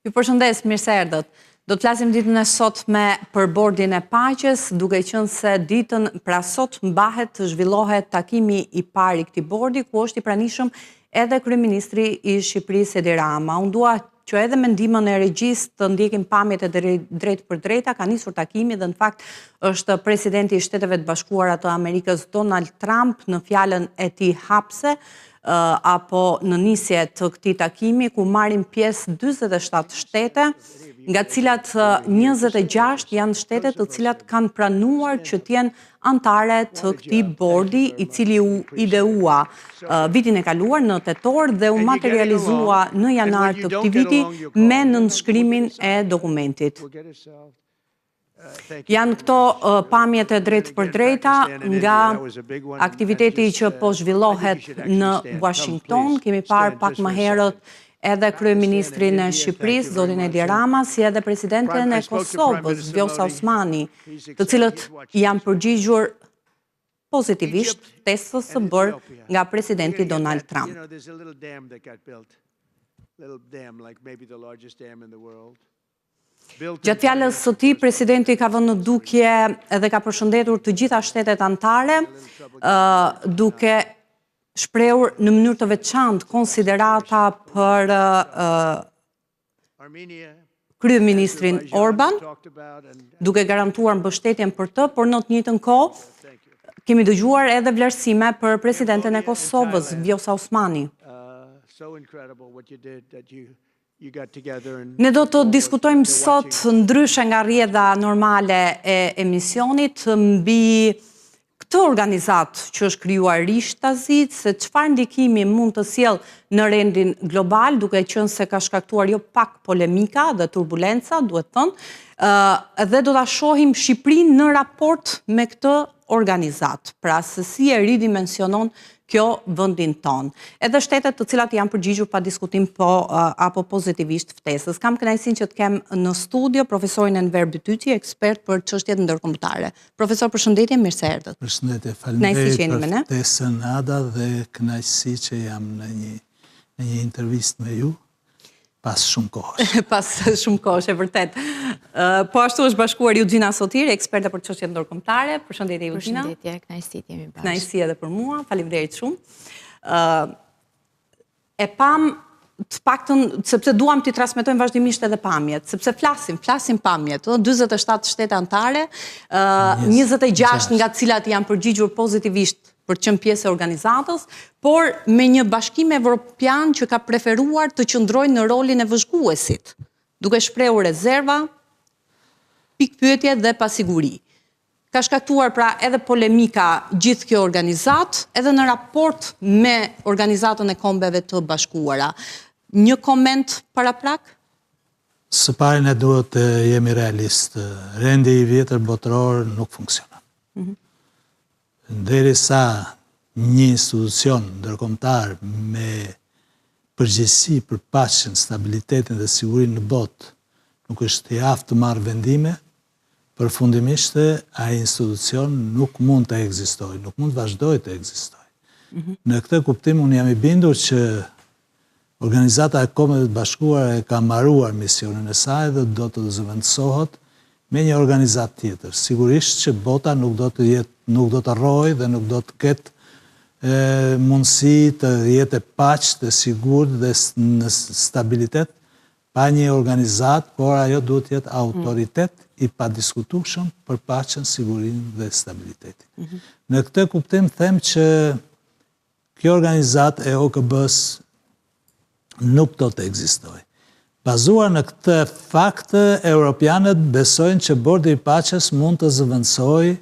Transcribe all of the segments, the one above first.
Ju përshëndes, mirë se erdhët. Do të flasim ditën e sotme për bordin e paqes, duke qenë se ditën pra sot mbahet të zhvillohet takimi i parë i këtij bordi, ku është i pranishëm edhe kryeministri i Shqipërisë Edi Rama. Unë dua që edhe me ndihmën e regjisë të ndjekim pamjet e drejt për drejta, ka nisur takimi dhe në fakt është presidenti i Shteteve të Bashkuara të Amerikës Donald Trump në fjalën e tij hapse apo në nisje të këtij takimi, ku marrin pjesë 47 shtete, nga cilat 26 janë shtete të cilat kanë pranuar që t'jenë antare të këtij bordi, i cili u ideua vitin e kaluar në tetor dhe u materializua në janar të këtij viti me nënshkrimin e dokumentit. Janë këto pamjet e drejt për drejta nga aktiviteti që po zhvillohet në Washington. Kemi parë pak më herët edhe kryeministrin e Shqipërisë, zotin Edi Rama, si edhe presidenten e Kosovës, Vjosa Osmani, të cilët janë përgjigjur pozitivisht ftesës së bërë nga presidenti Donald Trump. Gjatë fjalës së tij, presidenti ka vënë në dukje edhe ka përshëndetur të gjitha shtetet anëtare, duke shprehur në mënyrë të veçantë konsiderata për kryeministrin Orban, duke garantuar mbështetjen për të, por në të njëjtën kohë kemi dëgjuar edhe vlerësime për presidenten e Kosovës, Vjosa Osmani. Ne do të diskutojmë sot ndryshe nga rrjedha normale e emisionit mbi këtë organizat që është krijuar rishtazit, se çfarë ndikimi mund të sjellë në rendin global, duke qenë se ka shkaktuar jo pak polemika dhe turbulenca, duhet thënë, dhe do ta shohim Shqipërinë në raport me këtë organizat, pra se si e ridimensionon kjo vendin ton. Edhe shtetet të cilat janë përgjigjur pa diskutim apo pozitivisht ftesës. Kam kënaqësinë që të kem në studio profesorin Enver Bytyti, ekspert për çështjet ndërkombëtare. Profesor, përshëndetje, mirë se erdhët. Përshëndetje, faleminderit për ftesën, Ada, dhe kënaqësi që jam në një intervistë me ju. Pas shumë kohësh. Pas shumë kohësh, e vërtet. Po ashtu është bashkuar Juxhina Sotiri, eksperte për çështje ndërkombëtare. Përshëndetje Juxhina. Përshëndetje, kënaqësi jemi bashkë. Kënaqësi edhe për mua, faleminderit shumë. E pam të paktën sepse duam t'i transmetojmë vazhdimisht edhe pamjet, sepse flasim pamjet, 47 shtete anëtare, 26 nga cilat janë përgjigjur pozitivisht për të qenë pjesë e organizatës, por me një bashkim evropian që ka preferuar të qëndrojë në rolin e vëzhguesit, duke shprehur rezerva, pikpyetje dhe pasiguri. Ka shkaktuar pra edhe polemika gjithë kjo organizat, edhe në raport me Organizatën e Kombeve të Bashkuara. Një koment paraprak? Së pari ne duhet të jemi realistë. Rendi i vjetër botëror nuk funksionon. Derisa një institucion ndërkombëtar me përgjegjësi për paqen, stabilitetin dhe sigurinë në botë nuk është i aftë të marrë vendime, përfundimisht ai institucion nuk mund të ekzistojë, nuk mund të vazhdojë të ekzistojë. Në këtë kuptim unë jam i bindur që Organizata e Kombeve të Bashkuara e ka mbaruar misionin e saj dhe do të zëvendësohet me një organizat tjetër. Sigurisht që bota nuk do të rrojë dhe nuk do të ketë mundësi të jetë e paqë, të sigurt dhe në stabilitet pa një organizat, por ajo duhet të jetë autoritet i padiskutueshëm për paqen, sigurinë dhe stabilitetin. Në këtë kuptim them që kjo organizat e OKB-s nuk do të ekzistojë. Bazuar në këtë fakt, europianët besojnë që Bordi i Paqes mund të zëvendësojë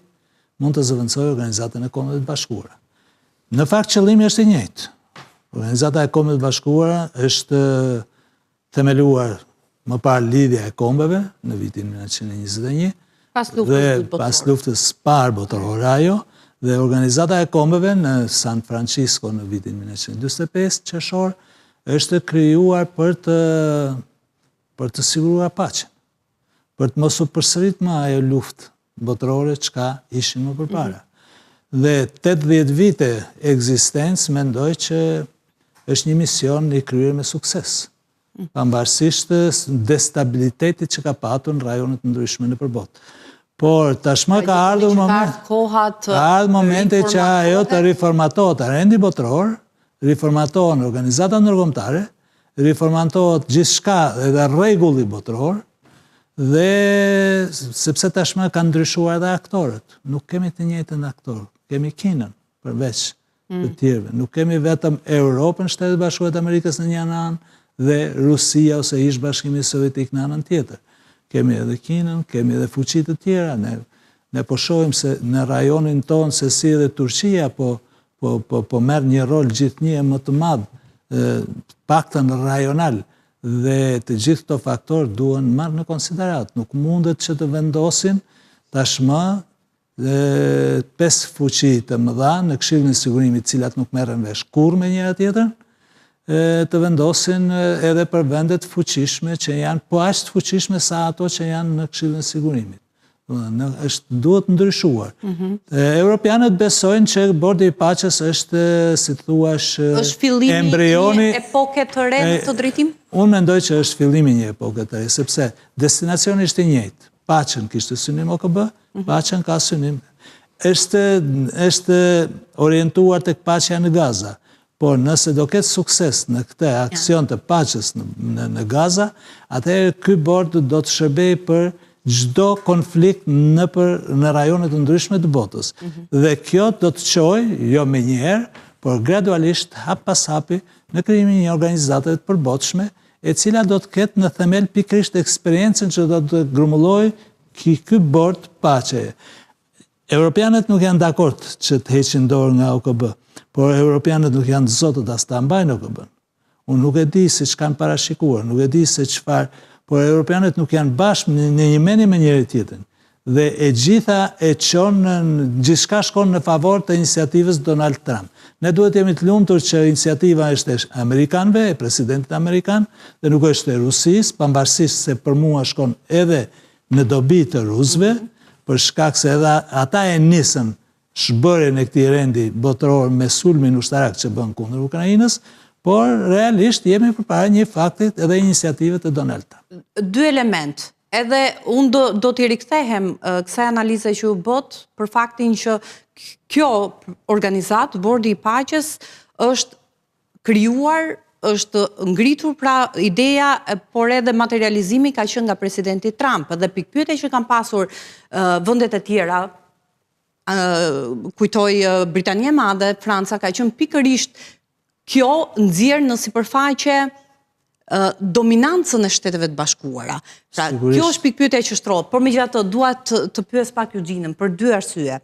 Organizatën e Kombeve të Bashkuara. Në fakt qëllimi është i njëjtë. Organizata e Kombeve të Bashkuara është themeluar më parë lidhja e kombeve në vitin 1921 dhe pas luftës së parë botërore ajo, dhe Organizata e Kombeve në San Francisco në vitin 1945 qershor është krijuar për të siguruar paqen, për të mos u përsërit më ajo luftë botërore çka ishin më përpara. Dhe 80 vite ekzistencë mendoj që është një mision i kryer me sukses. pavarësisht destabilitetit që ka patur në rajonet ndryshme në përbot. Por tashmë ka ardhur momente që ajo të riformatohet rendi botror, riformatohen organizata ndërkombëtare, riformatohet gjithçka edhe rregulli botror, dhe sepse tashmë kanë ndryshuar edhe aktorët. Nuk kemi të njëjtën aktor, kemi Kinën përveç të tjerëve. Nuk kemi vetëm Europën, Shtetet Bashkuara të Amerikës në një anë dhe Rusia ose ish Bashkimi Sovjetik në anën tjetër. Kemi edhe Kinën, kemi edhe fuqi të tjera. Ne po shohim se në rajonin tonë se si edhe Turqia po merr një rol gjithnjë më të madh, paktën rajonal, dhe të gjithë këto faktorë duhen marrë në konsiderat. Nuk mundet që të vendosin tashmë 5 fuqi të mëdha në Këshillin e Sigurimit, cilat nuk merren vesh kurrë me njëra tjetrën, të vendosin edhe për vendet fuqishme që janë po aq të fuqishme sa ato që janë në Këshillin e Sigurimit. Duhet ndryshuar. Europianët besojnë që Bordi i Paqes është, si thuash, është fillimi një epoke të re në këtë drejtim? Unë mendoj që është fillimi një epoke të re, sepse destinacioni ishte i njëjtë. Paqen kishte synim OKB, Paqen ka synim. Është orientuar tek paqja në Gaza. Por nëse do ketë sukses në këtë aksion të paqes në Gaza, atëherë ky bord do të shërbej për çdo konflikt në rajonet të ndryshme të botës. Dhe kjo do të çojë, jo menjëherë, por gradualisht, hap pas hapi, në krijimin e një organizate të përbotshme, e cila do të ketë në themel pikërisht eksperiencën që do të grumullojë ky bord paqe. Europianët nuk janë dakord që të heqin dorë nga OKB, por europianët nuk janë zotët as ta mbajnë OKB-n. Unë nuk e di se ç'kan parashikuar, nuk e di se çfarë, por europianët nuk janë bashkë në një mendje me njëri tjetrin. Dhe e gjitha gjithçka shkon në favor të iniciativës Donald Trump. Ne duhet jemi të lumtur që iniciativa është e amerikanëve, e presidentit amerikan, dhe nuk është e Rusisë, pavarësisht se për mua shkon edhe në dobi të rusëve, për shkak se edhe ata e nisën shbërjen e këtij rendi botror me sulmin ushtarak që bën kundër Ukrainës, por realisht jemi përpara një faktit edhe iniciative të Donald Trump. 2 element. Edhe unë do t'i rikthehem kësaj analize që u bot për faktin që kjo organizat, Bordi i Paqes, është krijuar, është ngritur pra ideja, por edhe materializimi ka qenë nga presidenti Trump. Dhe pikpyetja që kanë pasur vendet e tjera, kujtoj Britania e Madhe, Franca, ka qenë pikërisht kjo nxjerr në sipërfaqe dominancën e Shteteve të Bashkuara. Pra, kjo është pikpyetja që shtrohet, por megjithatë dua të pyes pak Eugjinën për 2 arsye.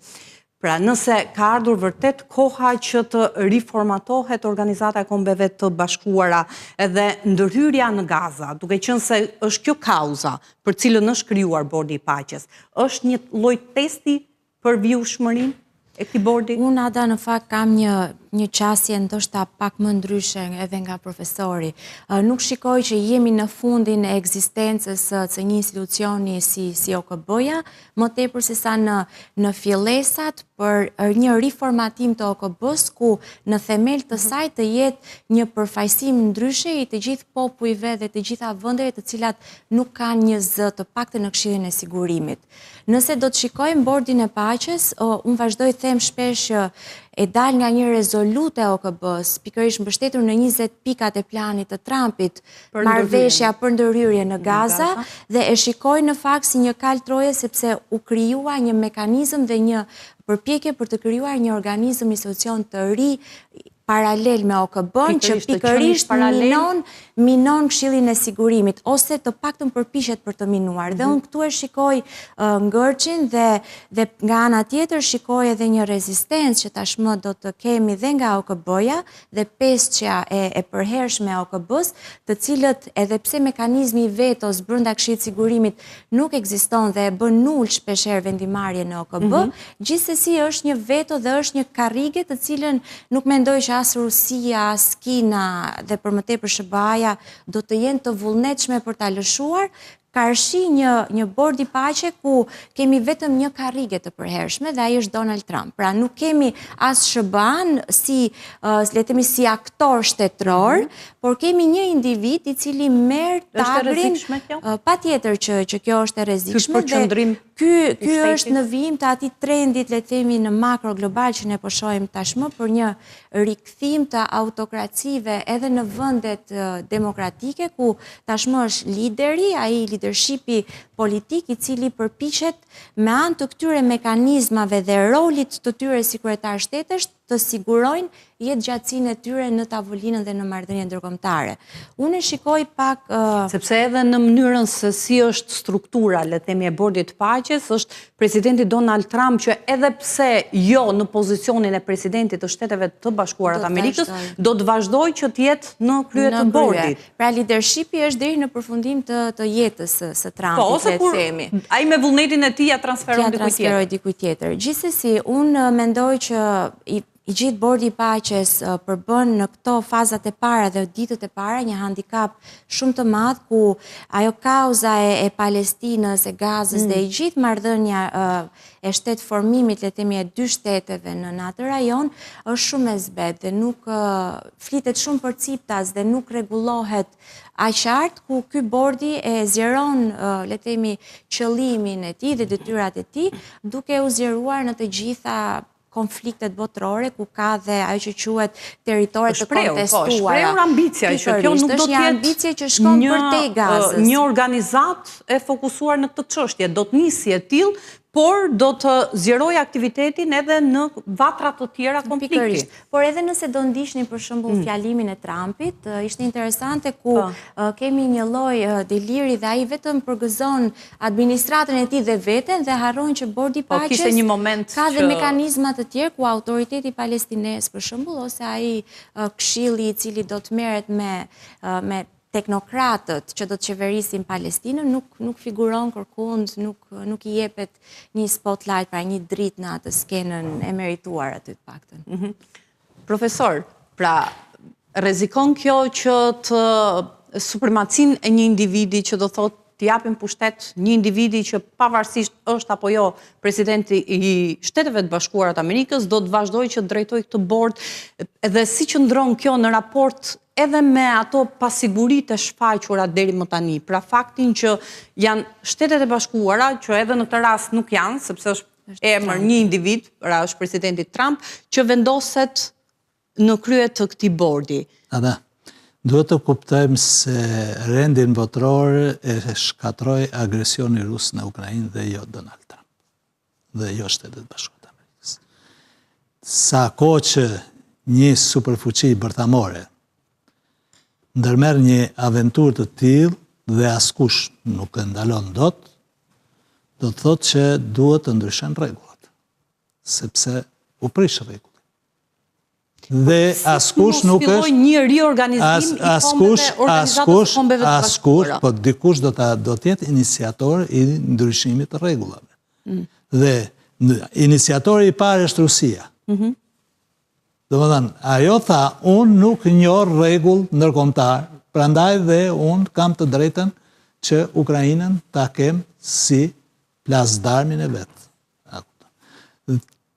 Pra, nëse ka ardhur vërtet koha që të riformatohet Organizata e Kombeve të Bashkuara edhe ndërhyrja në Gaza, duke qenë se është kjo kauza për cilën është krijuar Bordi i Paqes, është një lloj testi për vjushmërinë e këtij bordi? Unë Ada në fakt kam një qasje ndoshta pak më ndryshe edhe nga profesori. Nuk shikoj që jemi në fundin e ekzistencës së një institucioni si OKB-ja, më tepër se sa në fillesat për një riformatim të OKB-s, ku në themel të saj të jetë një përfaqësim ndryshe i të gjithë popujve dhe të gjitha vendeve të cilat nuk kanë një zë të paktën në Këshillin e Sigurimit. Nëse do të shikojmë Bordin e Paqes, unë vazhdoj them shpesh e dal nga një rezolute e OKB-s, pikërisht mbështetur në 20 pikat e planit të Trumpit, marrëveshja për ndërhyrje në Gaza, dhe e shikoj në fakt si një kal troje sepse u krijua një mekanizëm dhe një përpjekje për të krijuar një organizëm institucion të ri paralel me OKB-n që pikërisht minon Këshillin e Sigurimit ose të paktën përpiqet për të minuar. Dhe unë këtu e shikoj ngërçin dhe nga ana tjetër shikoj edhe një rezistencë që tashmë do të kemi dhe nga OKB-ja dhe peshqja e përhershme e OKB-s, të cilët edhe pse mekanizmi i vetos brenda Këshillit Sigurimit nuk ekziston dhe e bën nul shpeshherë vendimarrje në OKB, gjithsesi është një veto dhe është një karrige të cilën nuk mendoj që as Rusia, as Kina dhe për më tepër SBA-ja do të jenë të vullnetshme për ta lëshuar. karshi një bordi paqe ku kemi vetëm një karrige të përhershme dhe ai është Donald Trump. Pra nuk kemi as SBA-n si si aktor shtetëror, por kemi një individ i cili merr tagrin. Patjetër që kjo është e rrezikshme. Ky është në vijim të atij trendit, le të themi, në makro global që ne po shohim tashmë për një rikthim të autokracive edhe në vendet demokratike ku tashmë është lideri, ai leadershipi politik i cili përpiqet me anë të këtyre mekanizmave dhe rolit të tyre si kryetar shtetësh të sigurojnë jetëgjatësinë e tyre në tavolinën dhe në marrëdhënie ndërkombëtare. Unë shikoj pak sepse edhe në mënyrën se si është struktura, le të themi, e bordit të paqes, është presidenti Donald Trump që edhe pse jo në pozicionin e presidentit të Shteteve të Bashkuara të Amerikës, do të vazhdojë që të jetë në krye të bordit. Pra leadershipi është deri në përfundim të jetës së Trumpit, le të themi. Ai me vullnetin e tij ja transferon dikujt tjetër. Gjithsesi, unë mendoj që i gjithë bordi i paqes përbën në këto fazat e para dhe ditët e para një handikap shumë të madh ku ajo kauza e Palestinës, e Gazës dhe i gjithë marrëdhënia e shtetformimit, le të themi, e dy shteteve në atë rajon është shumë e zbet dhe nuk flitet shumë për ciptas dhe nuk rregullohet aq qartë, ku ky bordi e zgjeron, le të themi, qëllimin e tij dhe detyrat e tij duke u zgjeruar në të gjitha konfliktet botërore, ku ka dhe ajo që quhet territore të kontestuara. Shprehur ambicia që kjo nuk do të jetë ambicie që shkon përtej Gazës. Një organizat e fokusuar në këtë çështje, do të nisi e tillë, por do të zgjerojë aktivitetin edhe në vatra të tjera konflikti. Por edhe nëse do ndiqni për shembull fjalimin e Trumpit, ishte interesante ku kemi një lloj deliri dhe ai vetëm përgëzon administratën e tij dhe veten dhe harron që bordi i paqes ka dhe mekanizma të tjerë ku autoriteti palestinez për shembull ose ai këshilli i cili do të merret me teknokratët që do të qeverisin Palestinën nuk figuron kërkund, nuk i jepet një spotlight, pra një dritë në atë skenën e merituar aty të paktën. Profesor, pra rrezikon kjo që të supremacin e një individi që do thotë të japim pushtet një individi që pavarësisht është apo jo presidenti i Shteteve të Bashkuara të Amerikës, do të vazhdojë që drejtojë këtë bord, edhe si qëndron kjo në raport edhe me ato pasigurit e shfaqura deri më tani, pra faktin që janë Shtetet e Bashkuara, që edhe në këtë rast nuk janë, sepse është emër një individ, pra është presidenti Trump, që vendoset në krye të këtij bordi. Duhet të kuptojmë se rendin botror e shkatroi agresioni rus në Ukrainë dhe jo Donald Trump, dhe jo Shtetet Bashkuara të Amerikës. Sa kohë që një superfuqi bërthamore ndërmerr një aventurë të tillë dhe askush nuk e ndalon dot, do të thotë që duhet të ndryshojnë rregullat, sepse u prish rregulli. Dhe askush nuk është një riorganizim i kombeve të bashkuara. Po dikush do të jetë iniciator i ndryshimit të rregullave. Dhe iniciatori i parë është Rusia. Domethënë, ajo tha, unë nuk njoh rregull ndërkombëtar, prandaj dhe unë kam të drejtën që Ukrainën ta kem si plasdarmin e vet.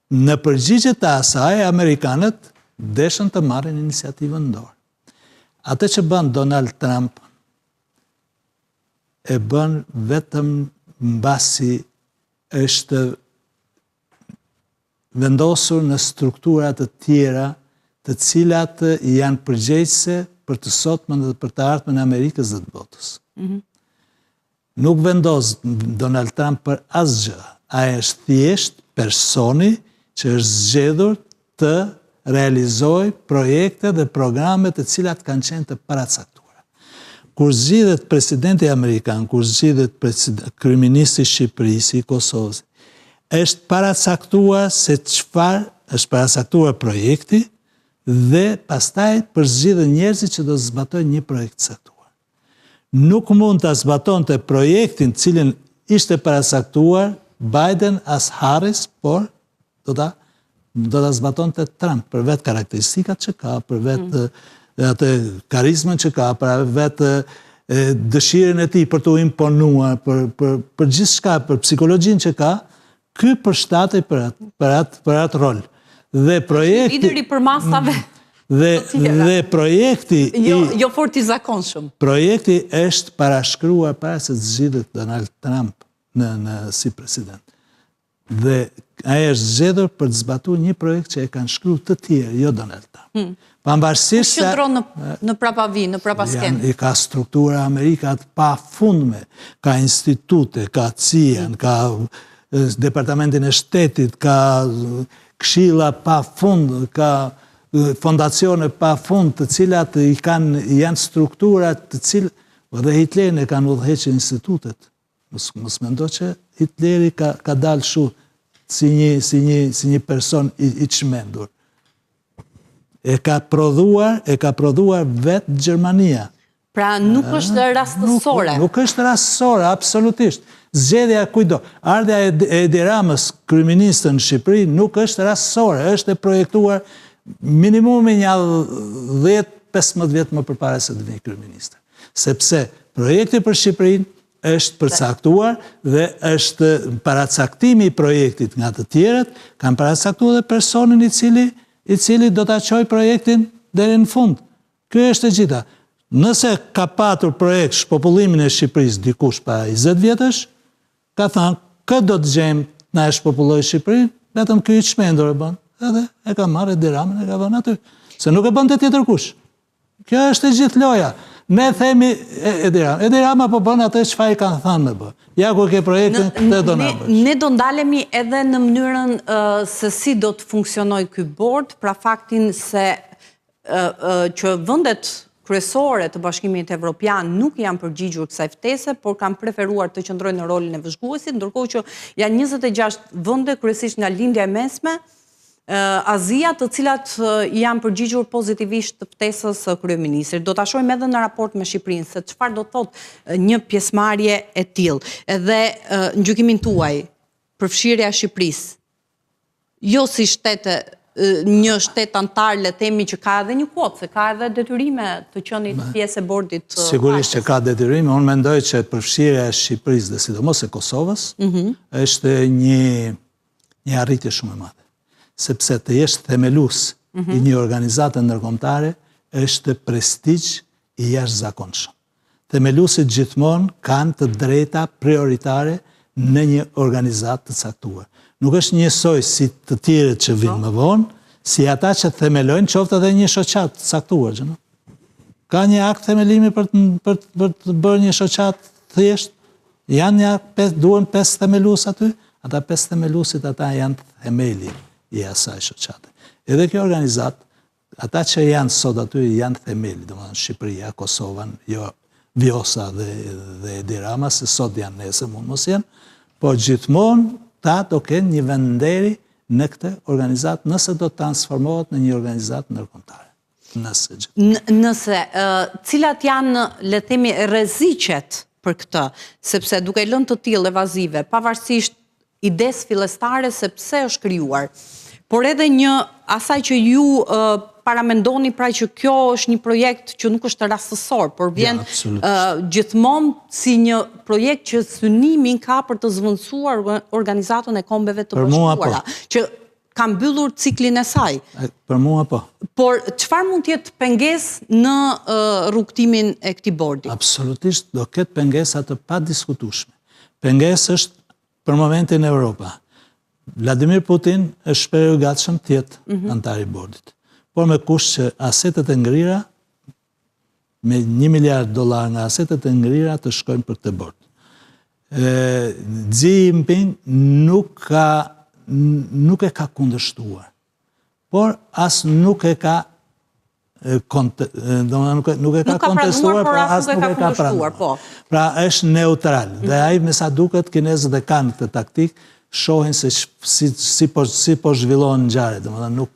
Në përgjigje të asaj, amerikanët deshën të marrin iniciativën në dorë. Atë që bën Donald Trump e bën vetëm mbasi është vendosur në strukturat të tjera të cilat janë përgjegjëse për të sotmen dhe për të ardhmen e Amerikës dhe të botës. Nuk vendos Donald Trump për asgjë. Ai është thjesht personi që është zgjedhur të realizojë projekte dhe programe të cilat kanë qenë të paracaktuara. Kur zgjidhet presidenti amerikan, kur zgjidhet kryeministri i Shqipërisë, i Kosovës, është paracaktuar se çfarë është paracaktuar projekti dhe pastaj përzgjidhen njerëzit që do të zbatojnë një projekt caktuar. Nuk mund ta zbatonte projektin cilin ishte paracaktuar Biden as Harris, por do ta zbatonte Trump për vetë karakteristikat që ka, për vetë atë karizmën që ka, për vetë dëshirën e tij për të imponuar, për gjithçka, për psikologjinë që ka, ky përshtatej për atë rol. Dhe projekti lideri për masave. Dhe projekti jo fort i zakonshëm. Projekti është parashkruar para se të zgjidhet Donald Trump si president. Dhe ai është zgjedhur për të zbatuar një projekt që e kanë shkruar të tjerë, jo Donald Trump. Pavarësisht se qëndron në prapavi, në prapasken. I ka struktura Amerikat pa fundme, ka institute, ka CIA, ka Departamentin e Shtetit, ka këshilla pa fund, ka fondacione pa fund, të cilat janë strukturat të cilat, dhe Hitlerin e kanë udhëhequr institutet. Mos mendo që Hitleri ka dalë shu si një person i çmendur. E ka prodhuar vetë Gjermania. Pra nuk është rastësore. Nuk është rastësore, absolutisht. Zgjedhja kujdo. Ardha e Edi Ramës, kryeministën në Shqipëri, nuk është rastësore, është e projektuar minimumi një 10-15 vjet më përpara se të vijë kryeministër. Sepse projekti për Shqipërinë është përcaktuar dhe është paracaktimi i projektit nga të tjerët, kanë paracaktuar dhe personin i cili do ta çojë projektin deri në fund. Ky është e gjitha. Nëse ka patur projekt shpopullimin e Shqipërisë dikush para 20 vjetësh, ka thënë, kë do të gjejmë na e shpopulloj Shqipërinë, vetëm ky i çmendur e bën. Edhe e ka marrë Edi Ramën, e ka vënë aty. Se nuk e bën të tjetër kush. Kjo është e gjithë loja. Ne themi Edi Rama po bën atë çfarë i kanë thënë me bë. Ja ku ke projektin, këtë do na bësh. Ne do ndalemi edhe në mënyrën se si do të funksionojë ky bord, pra faktin se që vendet kryesore të Bashkimit Evropian nuk janë përgjigjur kësaj ftese, por kanë preferuar të qëndrojnë në rolin e vëzhguesit, ndërkohë që janë 26 vende kryesisht nga lindja e mesme, Azia, të cilat janë përgjigjur pozitivisht të ftesës kryeministrit. Do ta shohim edhe në raport me Shqipërinë se çfarë do thotë një pjesëmarrje e tillë. Edhe në gjykimin tuaj, përfshirja e Shqipërisë, jo si një shtet antar, le themi që ka edhe një kuotë, se ka edhe detyrime të qenit pjesë e bordit. Sigurisht që ka detyrime, unë mendoj që përfshirja e Shqipërisë dhe sidomos e Kosovës është një arritje shumë e madhe. Sepse të jesh themelus i një organizate ndërkombëtare është prestigj i jashtëzakonshëm. Themelusit gjithmonë kanë të drejta prioritare në një organizatë të caktuar. Nuk është njësoj si të tjerët që vinë më vonë, si ata që themelojnë qoftë edhe një shoqat të caktuar. Ka një akt themelimi për të bërë një shoqat thjesht, duhen 5 themelus aty, ata 5 themelusit ata janë themeli i asaj shoqate. Edhe kjo organizat, ata që janë sot aty janë themeli, domethënë Shqipëria, Kosova, jo Vjosa dhe Edi Rama, se sot janë nesër mund mos janë, por gjithmonë ta do kenë një venderi në këtë organizat nëse do të transformohet në një organizat ndërkombëtare. Nëse, cilat janë, le themi, rreziqet për këtë, sepse duke lënë të tillë evazive, pavarësisht ides fillestare se pse është krijuar, por edhe një asaj që ju paramendoni pra që kjo është një projekt që nuk është rastësor, por vjen gjithmonë si një projekt që synimin ka për të zvendësuar Organizatën e Kombeve të Bashkuara, që ka mbyllur ciklin e saj. Për mua po. Por çfarë mund të jetë pengesë në rrugtimin e këtij bordi? Absolutisht do ketë pengesa të padiskutueshme. Pengesë është për momentin në Europa. Vladimir Putin është shprehur i gatshëm të jetë antar i bordit. Por me kusht që asetet e ngrira, me $1 miliard nga asetet e ngrira të shkojnë për këtë bord. Xi Jinping nuk e ka kundërshtuar, por as nuk e ka kontestuar, pra as nuk e ka pranuar. Pra është neutral. Dhe ai me sa duket kinezët e kanë këtë taktik, shohin se si po zhvillohen ngjarjet, domethënë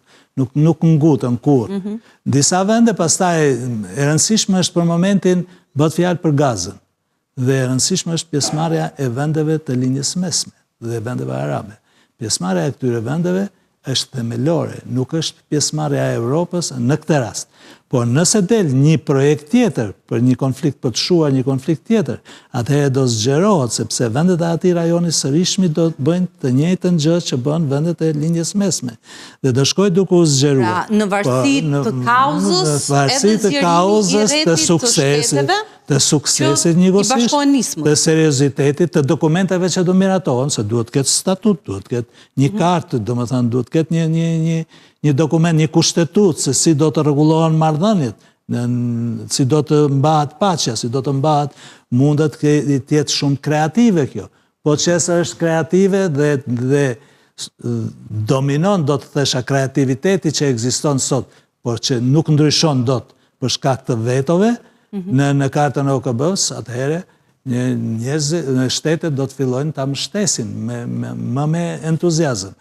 nuk ngutën kurrë. Disa vende pastaj e rëndësishme është për momentin bëhet fjalë për gazën. Dhe e rëndësishme është pjesëmarrja e vendeve të linjës mesme dhe vendeve arabe. Pjesëmarrja e këtyre vendeve është themelore, nuk është pjesëmarrja e Europës në këtë rast. Por nëse del një projekt tjetër për një konflikt, për të shuar një konflikt tjetër, atëherë do zgjerohet, sepse vendet e atij rajoni sërishmi do të bëjnë të njëjtën gjë që bën vendet e linjës mesme. Dhe do shkojë duke u zgjeruar. Pra, në varësi të kauzës, në varësi të kauzës, të suksesit njëkohësisht, të seriozitetit, të dokumenteve që do miratohen, se duhet të ketë statut, duhet të ketë një kartë, domethënë duhet të ketë një dokument, një kushtetut, se si do të rregullohen marrëdhëniet, si do të mbahet paqja, si do të mbahet, mundet të jetë shumë kreative kjo. Po qëse është kreative dhe dominon, do të thesha, kreativiteti që ekziston sot, por që nuk ndryshon dot për shkak të vetove në kartën e OKB-s, atëherë njerëzit në shtetet do të fillojnë ta mbështesin me entuziazëm.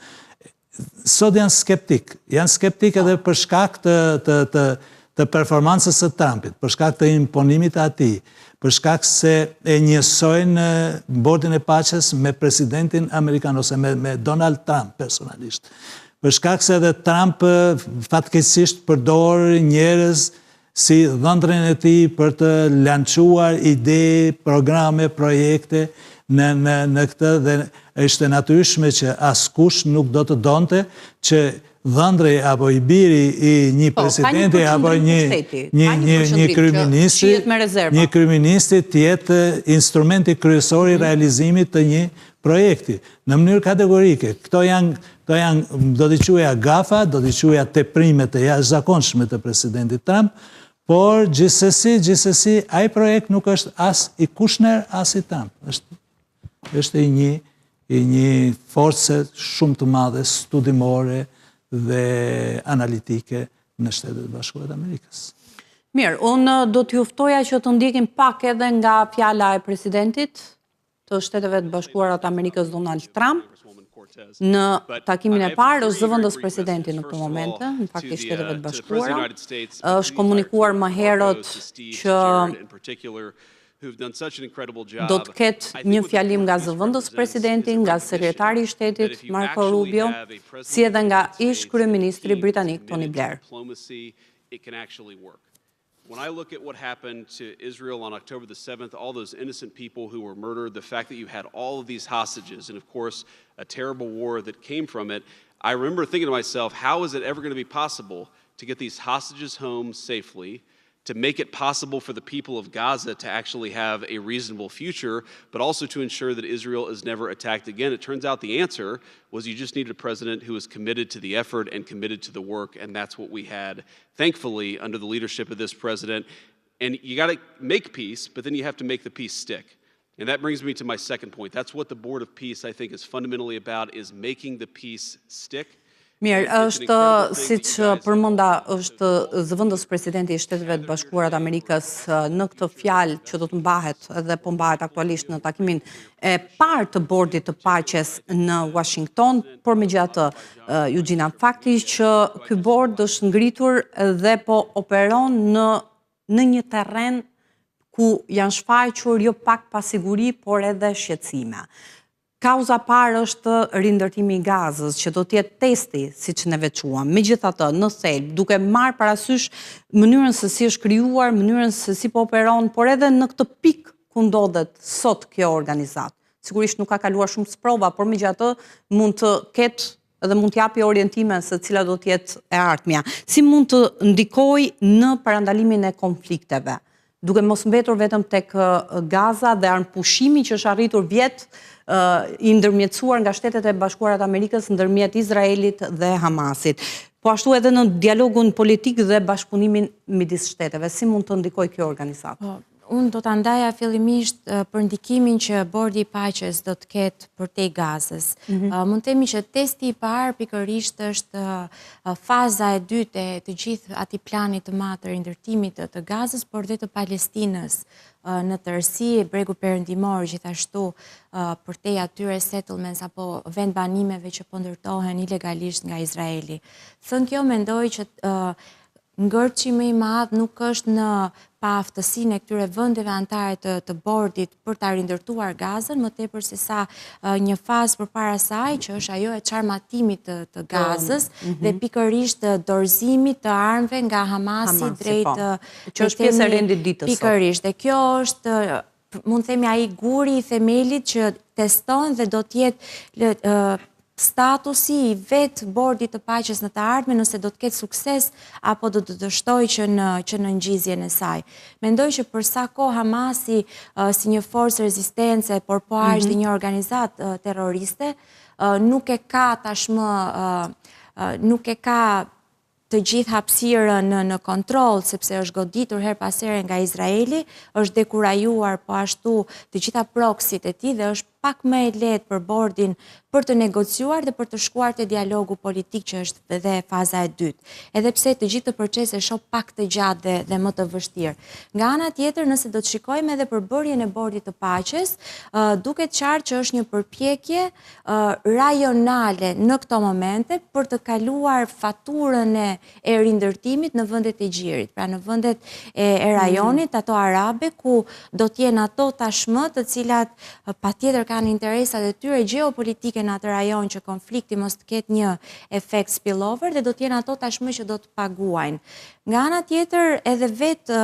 Sot janë skeptik edhe për shkak të performancës së Trumpit, për shkak të imponimit të atij, për shkak se e njësojnë bordin e paqes me presidentin amerikan ose me Donald Trump personalisht. Për shkak se edhe Trump fatkeqësisht përdor njerëz si dhëndrin e tij për të lançuar ide, programe, projekte në këtë, dhe është natyrisht që askush nuk do të donte që dhëndri apo i biri i një presidenti apo një kryeministi të jetë instrumenti kryesor i realizimit të një projekti në mënyrë kategorike. Këto janë, do t'i quaja gafa, do t'i quaja teprimet e jashtëzakonshme të presidentit Trump, por gjithsesi ai projekt nuk është as i Kushner as i Trump. Është i një force shumë të madhe studimore dhe analitike në Shtetet e Bashkuara të Amerikës. Mirë, unë do t'ju ftoja që të ndjekim pak edhe nga fjala e presidentit të Shteteve të Bashkuara të Amerikës Donald Trump. Në takimin e parë është zëvendës presidenti në këtë momente, në fakt i Shteteve të Bashkuara. Është komunikuar më herët që do të ketë një fjalim nga zëvendës presidenti, nga sekretari i shtetit Marco Rubio, si edhe nga ish kryeministri britanik Tony Blair. When I look at what happened to Israel on October the 7th, all those innocent people who were murdered, the fact that you had all of these hostages, and of course, a terrible war that came from it, I remember thinking to myself, how is it ever going to be possible to get these hostages home safely, to make it possible for the people of Gaza to actually have a reasonable future, but also to ensure that Israel is never attacked again? It turns out the answer was you just needed a president who was committed to the effort and committed to the work, and that's what we had, thankfully, under the leadership of this president. And you got to make peace, but then you have to make the peace stick. And that brings me to my second point. That's what the Board of Peace, I think, is fundamentally about, is making the peace stick. Mirë, është, siç përmenda, është zëvendës presidenti i Shteteve të Bashkuara të Amerikës në këtë fjalë që do të mbahet edhe po mbahet aktualisht në takimin e parë të bordit të paqes në Washington, por megjithatë, Eugenia, fakti që ky bord është ngritur dhe po operon në një terren ku janë shfaqur jo pak pasiguri, por edhe shqetësime. Kauza parë është rindërtimi i Gazës, që do të jetë testi, siç ne veçuam. Megjithatë, në thelb, duke marrë parasysh mënyrën se si është krijuar, mënyrën se si po operon, por edhe në këtë pikë ku ndodhet sot kjo organizatë. Sigurisht nuk ka kaluar shumë sprova, por megjithatë mund të ketë edhe mund të japi orientime se cila do të jetë e ardhmja. Si mund të ndikojë në parandalimin e konflikteve, duke mos mbetur vetëm tek Gaza dhe armëpushimi që është arritur vjet i ndërmjetësuar nga Shtetet e Bashkuara të Amerikës ndërmjet Izraelit dhe Hamasit. Po ashtu edhe në dialogun politik dhe bashkëpunimin midis shteteve, si mund të ndikojë kjo organizatë? Unë do të ndaja fillimisht për ndikimin që bordi i paqes do të ketë përtej Gazës. Mund të themi që testi i parë pikërisht është faza e dytë e të gjithë atij planit të madh të rindërtimit të Gazës, por dhe të Palestinës në tërësi, bregu perëndimor, gjithashtu përtej atyre settlements apo vend banimeve që po ndërtohen ilegalisht nga Izraeli. Thënë kjo, mendoj që ngërçi më i madh nuk është në paaftësinë e këtyre vendeve anëtare të bordit për ta rindërtuar Gazën, më tepër se sa një fazë përpara saj, që është ajo e çarmatimit të Gazës dhe pikërisht dorëzimit të armëve nga Hamasi drejt që është pjesë e rendit ditës. Pikërisht, dhe kjo është, mund themi, ai guri i themelit që teston dhe do të jetë statusi i vetë bordit të paqes në të ardhmen, nëse do të ketë sukses apo do të dështoj që në ngjizjen e saj. Mendoj që për sa kohë Hamasi si një forcë rezistence, por po ashtë një organizatë terroriste, nuk e ka tashmë, nuk e ka të gjithë hapësirën në kontroll, sepse është goditur her pas here nga Izraeli, është dekurajuar po ashtu të gjitha proksit e tij dhe është pak më e lehtë për bordin për të negociuar dhe për të shkuar te dialogu politik, që është edhe faza e dytë. Edhe pse të gjithë të procesi është pak të gjatë dhe më të vështirë. Nga ana tjetër, nëse do të shikojmë edhe përbërjen e bordit të paqes, duket qartë që është një përpjekje rajonale në këto momente për të kaluar faturën e rindërtimit në vendet e gjirit, pra në vendet e rajonit, ato arabe, ku do të jenë ato tashmë të cilat patjetër kanë interesat e tyre gjeopolitike në atë rajon, që konflikti mos të ketë një efekt spillover, dhe do të jenë ato tashmë që do të paguajnë. Nga ana tjetër, edhe vetë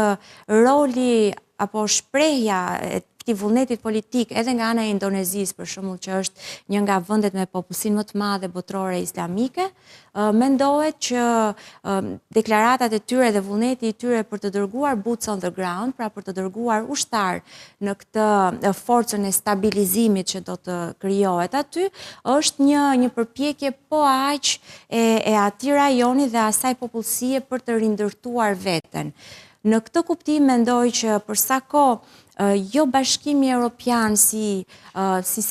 roli apo shprehja e këtij vullnetit politik edhe nga ana e Indonezisë, për shembull, që është një nga vendet me popullsinë më të madhe botërore islamike, mendohet që deklaratat e tyre dhe vullneti i tyre për të dërguar boots on the ground, pra për të dërguar ushtar në këtë forcën e stabilizimit që do të krijohet aty, është një përpjekje po aq e atij rajoni dhe asaj popullsie për të rindërtuar veten. Në këtë kuptim mendoj që për sa kohë jo Bashkimi Evropian si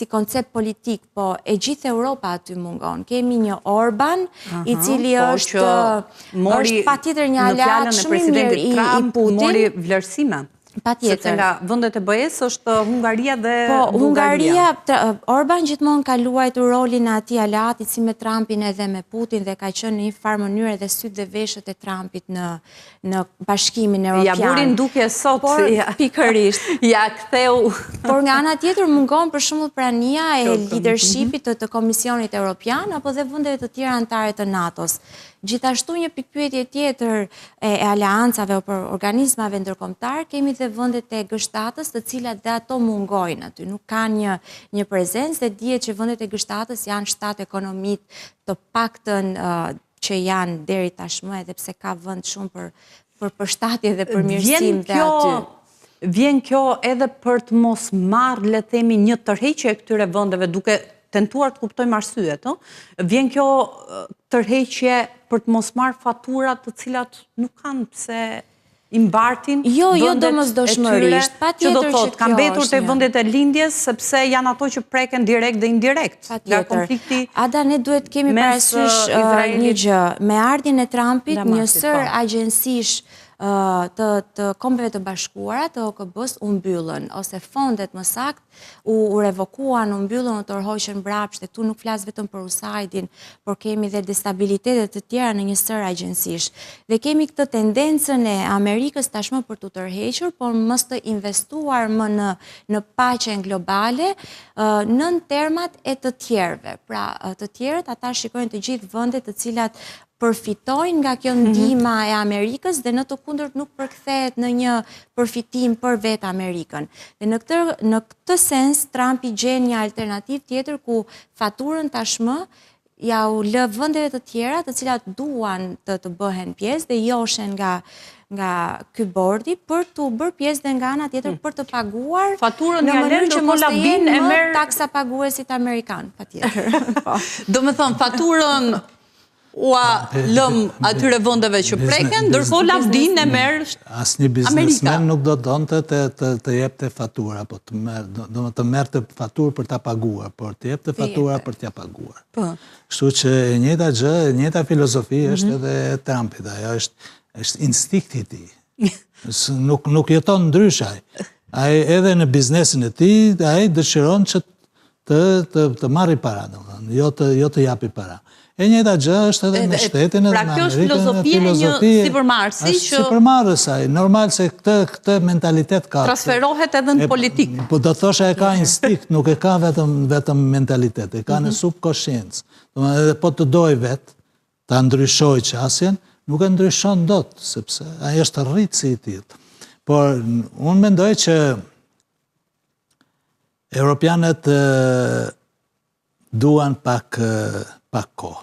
koncept politik, po e gjithë Europa aty mungon. Kemi një Orban, i cili është patjetër një aleat shumë i mirë i Putin. Mori vlerësime. Patjetër. Sepse nga vendet e BE-s është Hungaria dhe Bulgaria. Orban gjithmonë ka luajtur rolin e atij aleati si me Trumpin edhe me Putin, dhe ka qenë në një farë mënyrë edhe syt dhe veshët e Trumpit në Bashkimin Evropian. Ja burin duke sot. Pikërisht. Ja ktheu. Por nga ana tjetër mungon për shembull prania e leadershipit të Komisionit Evropian apo dhe vendeve të tjera anëtare të NATO-s. Gjithashtu një pikpyetje tjetër e aleancave apo organizmave ndërkombëtar, kemi dhe vendet e Gështatës, të cilat dhe ato mungojnë aty, nuk kanë një prezencë, dhe dihet që vendet e Gështatës janë shtatë ekonomik të paktën që janë deri tashmë, edhe pse ka vend shumë për përshtatje dhe përmirësim dhe aty. Vjen kjo edhe për të mos marrë, le të themi, një tërheqje e këtyre vendeve, duke tentuar të kuptojmë arsyet, vjen kjo tërheqje për të mos marrë faturat të cilat nuk kanë pse i mbartin domosdoshmërisht. Që do të thotë, kanë mbetur te vendet e lindjes, sepse janë ato që preken direkt dhe indirekt nga konflikti. Ada, ne duhet kemi parasysh një gjë. Me ardhjen e Trumpit, një sër agjensish të Kombeve të Bashkuara, të OKB-s, u mbyllën, ose fondet më sakt u revokuan, u mbyllën, u tërhoqën mbrapsht, e tu nuk flas vetëm për USAID-in, por kemi dhe destabilitetet të tjera në një sër agjensish. Dhe kemi këtë tendencën e Amerikës tashmë për të tërhequr, por mos të investuar më në paqen globale, në termat e të tjerëve. Pra, të tjerët, ata shikojnë të gjithë vendet të cilat përfitojnë nga kjo ndihma e Amerikës dhe në të kundërt nuk përkthehet në një përfitim për vetë Amerikën. Dhe në këtë sens, Trumpi gjen një alternativë tjetër ku faturën tashmë ja u lë vendeve të tjera, të cilat duan të bëhen pjesë dhe joshen nga ky bordi për të bërë pjesë dhe nga ana tjetër për të paguar faturën në mënyrë që mos të jenë më taksa paguesit amerikan, patjetër. Do me thonë, faturën lëm atyre vendeve që preken, ndërkohë lavdin e merr asnjë biznesmen nuk do donte të jepte fatura, apo të merrte faturë për ta paguar, por të jepte fatura për t'ia paguar. Kështu që e njëjta gjë, e njëjta filozofi është edhe e Trumpit, ajo është instinkti i tij. Nuk jeton ndryshe ai. Ai edhe në biznesin e tij, ai dëshiron që të marri para, jo të japi para. E njëjta gjë është edhe me shtetin edhe me Amerikën. Pra kjo është filozofia e një sipërmarrësi që... Sipërmarrës, normal se këtë mentalitet ka. Transferohet edhe në politikë. Po do thosha e ka instinkt, nuk e ka vetëm mentalitet, e ka në subkonsciencë. Edhe po të doj vetë, ta ndryshoj qasjen, nuk e ndryshon dot, sepse ajo është rritë si i tillë. Por unë mendoj që Europianët duan pak kohë.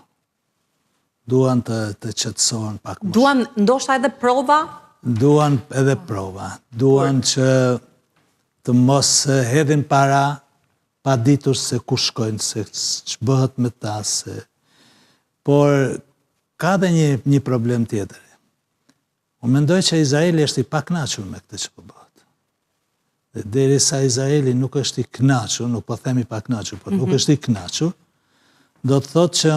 Duan të qetësohen pak më shumë. Duan ndoshta edhe prova? Duan edhe prova. Duan që të mos hedhin para pa ditur se ku shkojnë, se ç'bëhet me ta, por ka dhe një problem tjetër. Unë mendoj që Izraeli është i pakënaqur me këtë që po bëhet. Dhe derisa Izraeli nuk është i kënaqur, nuk po themi pakënaqur, por nuk është i kënaqur, do të thotë që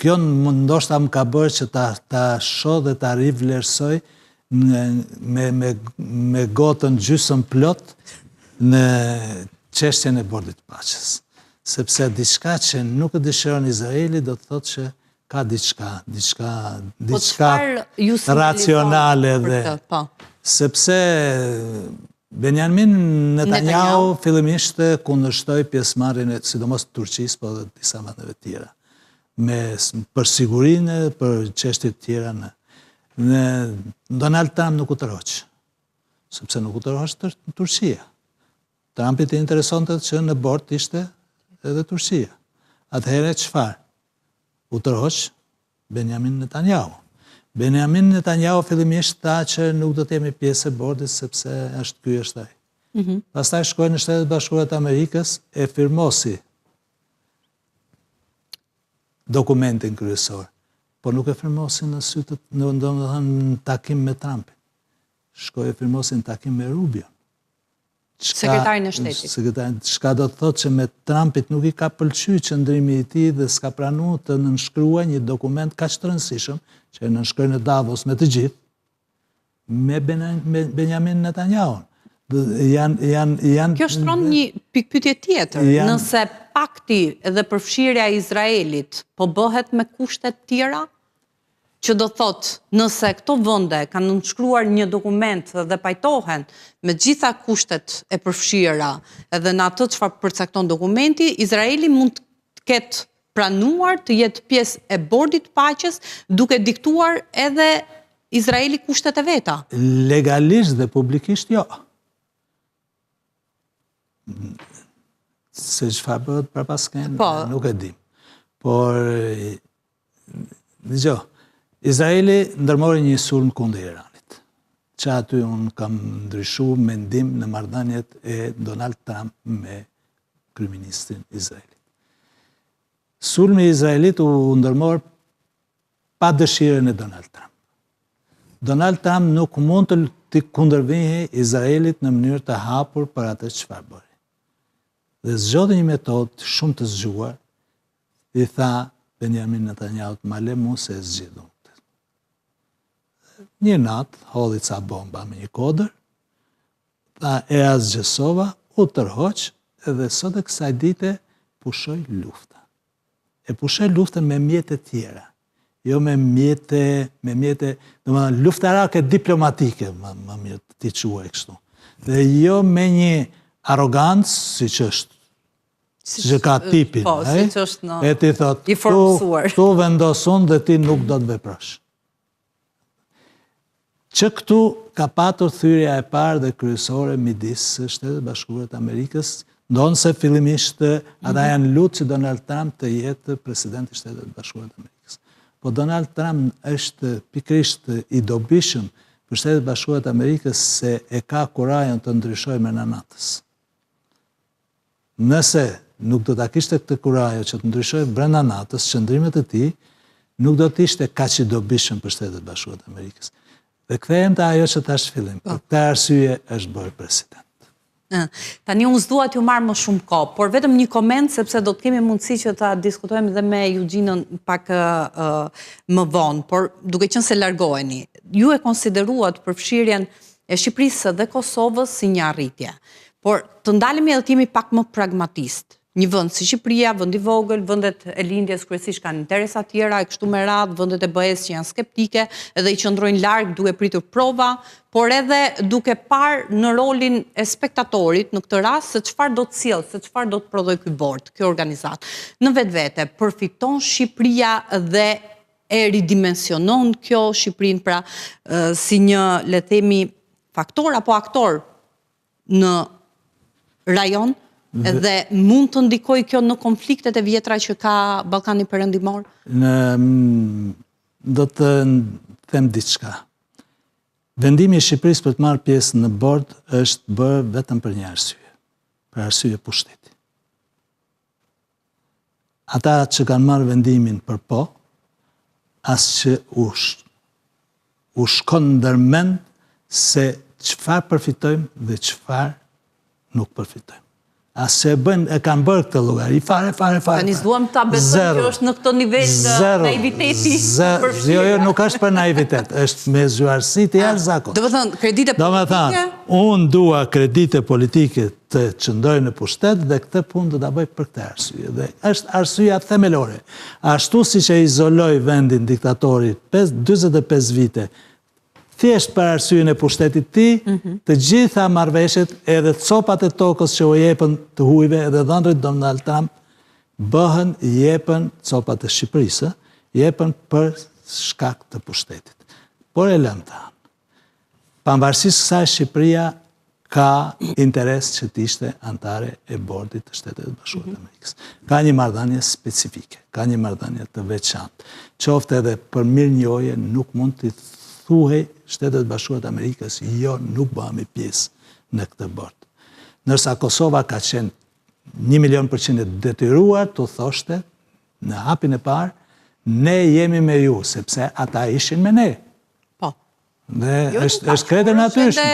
kjo ndoshta më ka bërë që ta shoh dhe ta rivlerësoj me gotën gjysmë plot në çështjen e bordit të paqes. Sepse diçka që nuk e dëshiron Izraeli do të thotë që ka diçka racionale dhe sepse Benjamin Netanyahu fillimisht kundërshtoi pjesëmarrjen e sidomos të Turqisë, po edhe disa vendeve tjera, për sigurinë, për çështje të tjera. Donald Trump nuk u tërhoq, sepse nuk u tërhoq Turqia. Trumpit i interesonte që në bord ishte edhe Turqia. Atëherë çfarë? U tërhoq Benjamin Netanyahu. Benjamin Netanyahu fillimisht tha që nuk do të jemi pjesë e bordit sepse ky është ai. Pastaj shkoi në Shtetet Bashkuara të Amerikës e firmosi dokumentin kryesor, por nuk e firmosi në sytë, në takim me Trumpin. Shkoi e firmosi në takim me Rubio. Sekretarin e shtetit. Çka do të thotë që me Trumpit nuk i ka pëlqyer qëndrimi i tij dhe s'ka pranuar të nënshkruajë një dokument kaq të rëndësishëm që e nënshkroi në Davos me të gjithë, me Benjamin Netanyahu. Kjo shtron një pikpyetje tjetër, nëse pakti dhe përfshirja e Izraelit po bëhet me kushte të tjera, që do thotë nëse këto vende kanë nënshkruar një dokument dhe pajtohen me gjitha kushtet e përfshira edhe në atë çfarë përcakton dokumenti, Izraeli mund të ketë pranuar të jetë pjesë e bordit paqes duke diktuar edhe Izraeli kushtet e veta. Legalisht dhe publikisht jo. Se çfarë bëhet përpasken, nuk e dim. Por dëgjoj, Izraeli ndërmori një sulm kundër Iranit, që aty unë kam ndryshuar mendim në marrëdhëniet e Donald Trump me kryeministrin Izraelit. Sulmi i Izraelit u ndërmor pa dëshirën e Donald Trump. Donald Trump nuk mund të kundërvihej Izraelit në mënyrë të hapur për atë çfarë bëri. Dhe zgjodhi një metodë shumë të zgjuar, i tha Benjamin Netanyahu, ma le mu se e zgjidhun. Një natë, hodhi ca bomba me një kodër, tha e azgjësova, u tërhoq, edhe sot e kësaj dite pushoj lufta. E pushoj luftën me mjetet tjera, jo me mjete, luftarake diplomatike, më mirë ti quaj kështu. Dhe jo me një arogancë, si që është, si që ka tipin, e ti thot, tu vendosun dhe ti nuk do të veprosh. Që këtu ka patur thyrja e parë dhe kryesore midis Shtetet Bashkuara të Amerikës, ndonë se fillimisht ata janë lutë që Donald Trump të jetë presidenti i Shtetet Bashkuara të Amerikës. Po Donald Trump është pikërisht i dobishëm për Shtetet Bashkuara të Amerikës se e ka kurajën të ndryshojë me natës. Nëse nuk do ta kishte këtë kurajë që të ndryshojë brenda natës, qëndrimet e tij nuk do të ishte kaq i dobishëm për Shtetet Bashkuara të Amerikës. Dhe kthehem te ajo që thash fillim. Për këtë arsye është bërë president. Tani unë s'dua t'ju marr më shumë kohë, por vetëm një koment sepse do të kemi mundësi që ta diskutojmë dhe me Eugenën pak më vonë, por duke qenë se largoheni, ju e konsideruat përfshirjen e Shqipërisë dhe Kosovës si një arritje. Por të ndalemi edhe të jemi pak më pragmatist. një vend si Shqipëria, vend i vogël, vendet e lindjes kryesisht kanë interesa tjera e kështu me radhë, vendet e BE-s që janë skeptike edhe i qëndrojnë larg duke pritur prova, por edhe duke parë në rolin e spektatorit në këtë rast se çfarë do të sjellë, se çfarë do të prodhoj ky bord, kjo organizatë. Në vetvete përfiton Shqipëria dhe e ridimensionon kjo Shqipërinë pra si një, le të themi, faktor apo aktor në rajon? Edhe mund të ndikoj kjo në konfliktet e vjetra që ka Ballkani Perëndimor? Do të them diçka. Vendimi i Shqipërisë për të marrë pjesë në bord është bërë vetëm për një arsye, për arsye pushteti. Ata që kanë marrë vendimin për po, as që u shkon ndërmend se çfarë përfitojmë dhe çfarë nuk përfitojmë. Asë e kanë bërë këtë llogari, fare. Tani s'duam ta besojmë që është në këtë nivel naiviteti. Jo, nuk është për naivitet, është me zgjuarsi të jashtëzakonshme. Do të thënë, kredite politike? Unë dua kredite politike të qëndrojnë në pushtet dhe këtë punë do ta bëj për këtë arsye. Dhe është arsyeja themelore. Ashtu siç e izoloi vendin diktatorit 45 vite, thjesht për arsyeën e pushtetit ti, të gjitha marrëveshjet edhe copat e tokës që u jepën të hujve edhe dhëndrit Donald Trump jepen copat e Shqipërisë, jepen për shkak të pushtetit. Por e lëm të anë. Pavarësisht kësaj Shqipëria ka interes që të ishte antare e bordit të Shtetet e Bashkuara të Amerikës. Ka një marrëdhënie specifike, ka një marrëdhënie të veçantë. Qoftë edhe për mirënjohje nuk mund të thuhej Shtetet Bashkuara të Amerikës, jo, nuk bëhemi pjesë në këtë bord. Ndërsa Kosova ka qenë 100% detyruar të thoshte në hapin e parë, ne jemi me ju, sepse ata ishin me ne. Po. Dhe është krete natyrshme.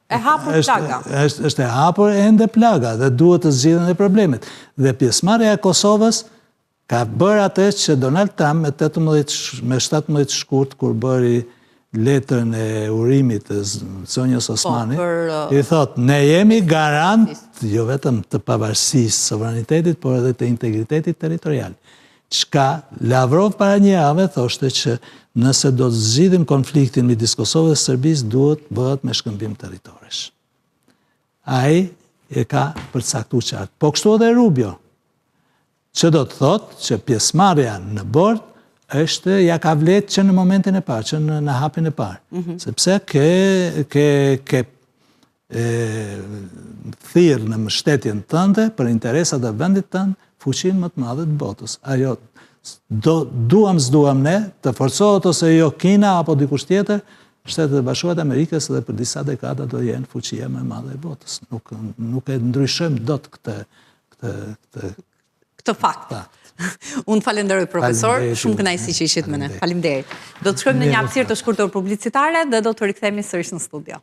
E hapur plaga. Është e hapur ende plaga dhe duhet të zgjidhen e problemet. Dhe pjesëmarrja e Kosovës ka bërë atë që Donald Trump me 17 shkurt kur bëri letrën e urimit të Zonjës Osmani, i thot, ne jemi garant jo vetëm të pavarësisë, sovranitetit, por edhe të integritetit territorial. Çka Lavrov para një jave thoshte që nëse do të zgjidhim konfliktin midis Kosovës dhe Serbisë, duhet bëhet me shkëmbim territoresh. Ai e ka përcaktuar qartë. Po kështu edhe Rubio, që do të thotë që pjesëmarrja në bord është ja ka vlet që në momentin e parë, që në hapin e parë. Sepse ke thirrë në mbështetjen tënde për interesat e vendit tënd fuqinë më të madhe të botës. Ajo s'duam ne të forcohet ose jo Kina apo dikush tjetër, Shtetet e Bashkuara të Amerikës dhe për disa dekada do jenë fuqia më e madhe e botës. Nuk e ndryshojmë dot këtë fakt. Unë falenderoj profesor, shumë kënaqësi që ishit me ne. Faleminderit. Do të shkojmë në një hapësirë të shkurtër publicitare dhe do të rikthehemi sërish në studio.